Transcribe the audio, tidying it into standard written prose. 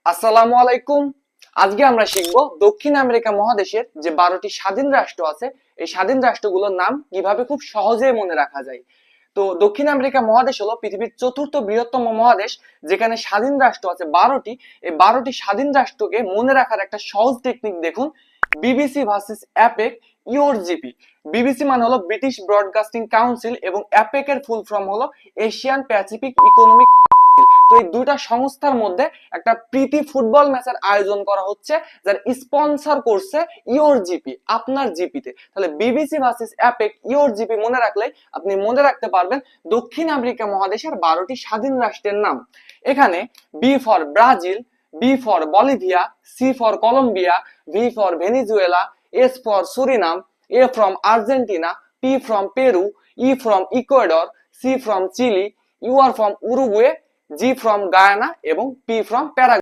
আসসালামু আলাইকুম। আজকে আমরা শিখব দক্ষিণ আমেরিকা মহাদেশের যে 12টি স্বাধীন রাষ্ট্র আছে এই স্বাধীন রাষ্ট্রগুলোর নাম কিভাবে খুব সহজে মনে রাখা যায়। তো দক্ষিণ আমেরিকা মহাদেশ হলো পৃথিবীর চতুর্থ বৃহত্তম মহাদেশ, যেখানে স্বাধীন রাষ্ট্র আছে 12টি। এই 12টি স্বাধীন রাষ্ট্রকে মনে রাখার একটা সহজ টেকনিক দেখুন, BBC versus APEC your GP. BBC মানে হলো ব্রিটিশ ব্রডকাস্টিং কাউন্সিল এবং অ্যাপেক এর ফুল ফর্ম হলো এশিয়ান প্যাসিফিক ইকোনমিক। তো এই দুইটা সংস্থার মধ্যে একটা প্রীতি ফুটবল ম্যাচের আয়োজন করা হচ্ছে, যার স্পন্সর করছে ইওর জিপি, আপনার জিপিতে। তাহলে BBC versus APEC your GP মনে রাখলে আপনি মনে রাখতে পারবেন দক্ষিণ আমেরিকা মহাদেশের 12টি স্বাধীন রাষ্ট্রের নাম। এখানে B for Brazil, B for Bolivia, C for Colombia, V for Venezuela, S for Suriname, A from Argentina, P from Peru, E from Ecuador, C from Chile, U R from Uruguay, G from Guyana এবং P from Paraguay.